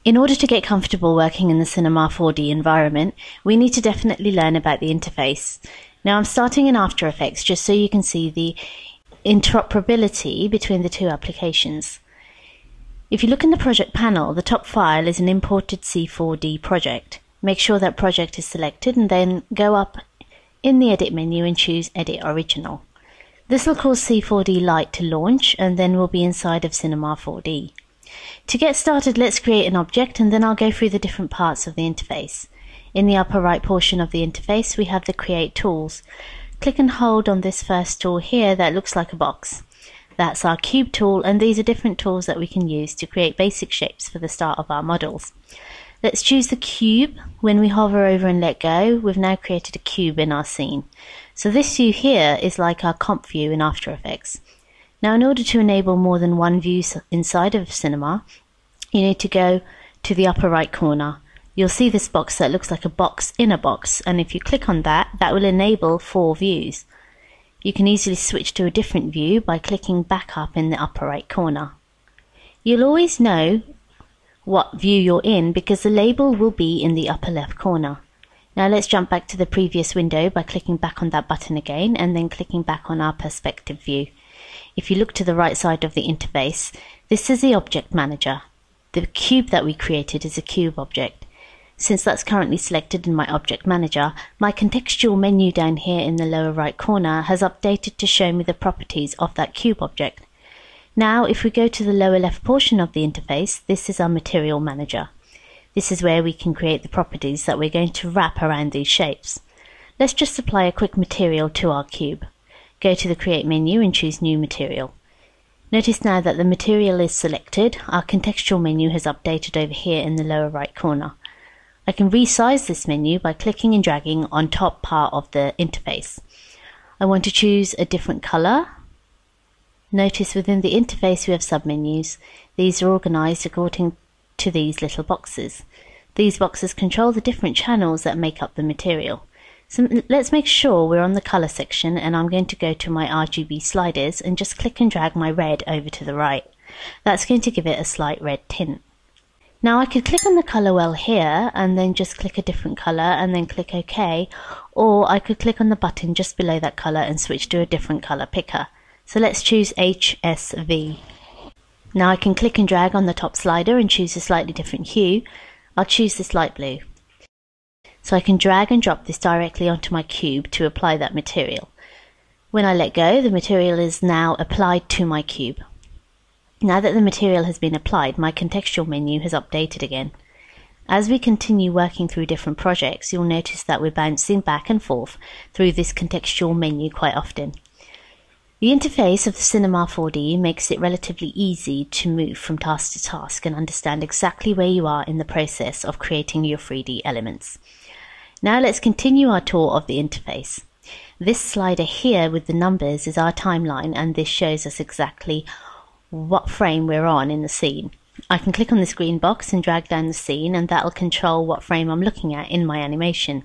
In order to get comfortable working in the Cinema 4D environment, we need to definitely learn about the interface. Now I'm starting in After Effects just so you can see the interoperability between the two applications. If you look in the project panel, the top file is an imported C4D project. Make sure that project is selected and then go up in the edit menu and choose Edit Original. This will cause C4D Lite to launch and then will be inside of Cinema 4D. To get started, let's create an object and then I'll go through the different parts of the interface. In the upper right portion of the interface we have the Create tools. Click and hold on this first tool here that looks like a box. That's our cube tool, and these are different tools that we can use to create basic shapes for the start of our models. Let's choose the cube. When we hover over and let go, we've now created a cube in our scene. So this view here is like our comp view in After Effects. Now in order to enable more than one view inside of Cinema, you need to go to the upper right corner. You'll see this box that looks like a box in a box, and if you click on that, that will enable 4 views. You can easily switch to a different view by clicking back up in the upper right corner. You'll always know what view you're in because the label will be in the upper left corner. Now let's jump back to the previous window by clicking back on that button again and then clicking back on our perspective view. If you look to the right side of the interface, this is the object manager. The cube that we created is a cube object. Since that's currently selected in my object manager, my contextual menu down here in the lower right corner has updated to show me the properties of that cube object. Now if we go to the lower left portion of the interface, this is our material manager. This is where we can create the properties that we're going to wrap around these shapes. Let's just apply a quick material to our cube. Go to the Create menu and choose New Material. Notice now that the material is selected. Our contextual menu has updated over here in the lower right corner. I can resize this menu by clicking and dragging on top part of the interface. I want to choose a different color. Notice within the interface we have submenus. These are organized according to these little boxes. These boxes control the different channels that make up the material. So let's make sure we're on the color section, and I'm going to go to my RGB sliders and just click and drag my red over to the right. That's going to give it a slight red tint. Now I could click on the color well here and then just click a different color and then click OK, or I could click on the button just below that color and switch to a different color picker. So let's choose HSV. Now I can click and drag on the top slider and choose a slightly different hue. I'll choose this light blue. So I can drag and drop this directly onto my cube to apply that material. When I let go, the material is now applied to my cube. Now that the material has been applied, my contextual menu has updated again. As we continue working through different projects, you'll notice that we're bouncing back and forth through this contextual menu quite often. The interface of the Cinema 4D makes it relatively easy to move from task to task and understand exactly where you are in the process of creating your 3D elements. Now let's continue our tour of the interface. This slider here with the numbers is our timeline, and this shows us exactly what frame we're on in the scene. I can click on this green box and drag down the scene, and that'll control what frame I'm looking at in my animation.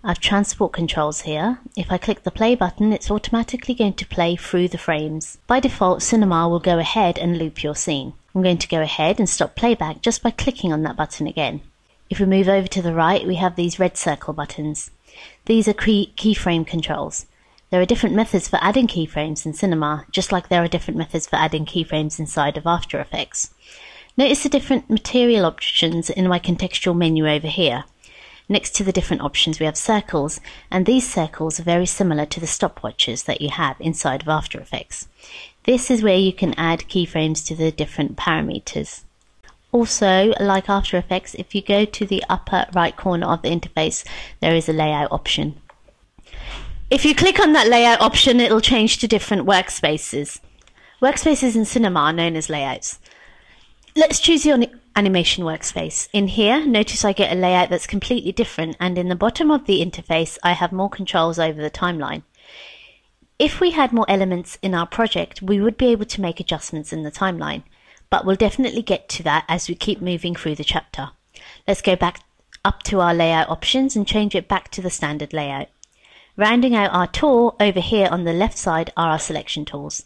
I've transport controls here. If I click the play button, it's automatically going to play through the frames. By default, Cinema will go ahead and loop your scene. I'm going to go ahead and stop playback just by clicking on that button again. If we move over to the right, we have these red circle buttons. These are keyframe controls. There are different methods for adding keyframes in Cinema, just like there are different methods for adding keyframes inside of After Effects. Notice the different material options in my contextual menu over here. Next to the different options we have circles, and these circles are very similar to the stopwatches that you have inside of After Effects. This is where you can add keyframes to the different parameters. Also, like After Effects, if you go to the upper right corner of the interface, there is a layout option. If you click on that layout option, it'll change to different workspaces. Workspaces in Cinema are known as layouts. Let's choose your animation workspace. In here, notice I get a layout that's completely different, and in the bottom of the interface, I have more controls over the timeline. If we had more elements in our project, we would be able to make adjustments in the timeline, but we'll definitely get to that as we keep moving through the chapter. Let's go back up to our layout options and change it back to the standard layout. Rounding out our tour, over here on the left side are our selection tools.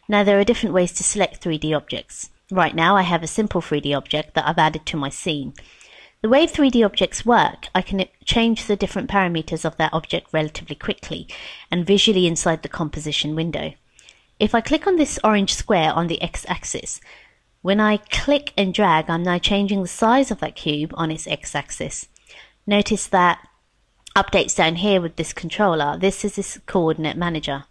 Now there are different ways to select 3D objects. Right now I have a simple 3D object that I've added to my scene. The way 3D objects work, I can change the different parameters of that object relatively quickly and visually inside the composition window. If I click on this orange square on the x-axis, when I click and drag, I'm now changing the size of that cube on its x-axis. Notice that updates down here with this controller. This is this coordinate manager.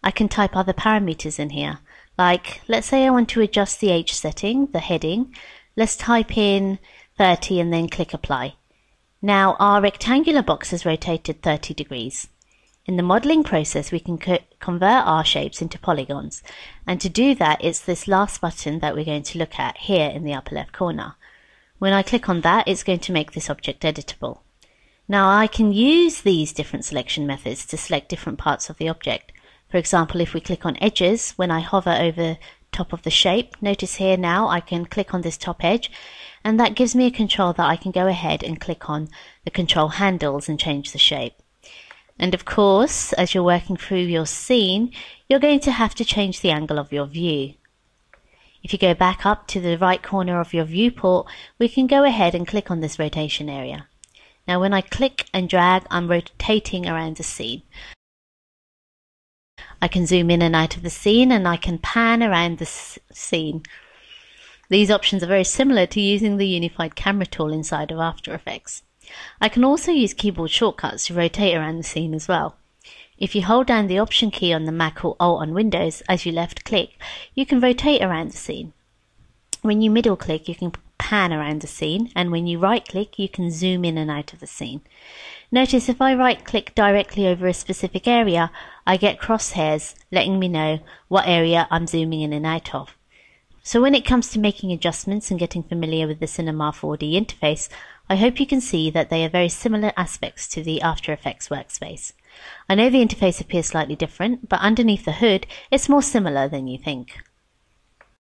I can type other parameters in here. Like, let's say I want to adjust the H setting, the heading. Let's type in 30 and then click apply. Now our rectangular box has rotated 30 degrees. In the modeling process, we can convert our shapes into polygons. And to do that, it's this last button that we're going to look at here in the upper left corner. When I click on that, it's going to make this object editable. Now I can use these different selection methods to select different parts of the object. For example, if we click on edges, when I hover over top of the shape, notice here now I can click on this top edge, and that gives me a control that I can go ahead and click on the control handles and change the shape. And of course, as you're working through your scene, you're going to have to change the angle of your view. If you go back up to the right corner of your viewport, we can go ahead and click on this rotation area. Now when I click and drag, I'm rotating around the scene. I can zoom in and out of the scene, and I can pan around the scene. These options are very similar to using the unified camera tool inside of After Effects. I can also use keyboard shortcuts to rotate around the scene as well. If you hold down the Option key on the Mac or Alt on Windows as you left click, you can rotate around the scene. When you middle click, you can pan around the scene, and when you right click, you can zoom in and out of the scene. Notice if I right click directly over a specific area, I get crosshairs letting me know what area I'm zooming in and out of. So when it comes to making adjustments and getting familiar with the Cinema 4D interface, I hope you can see that they are very similar aspects to the After Effects workspace. I know the interface appears slightly different, but underneath the hood, it's more similar than you think.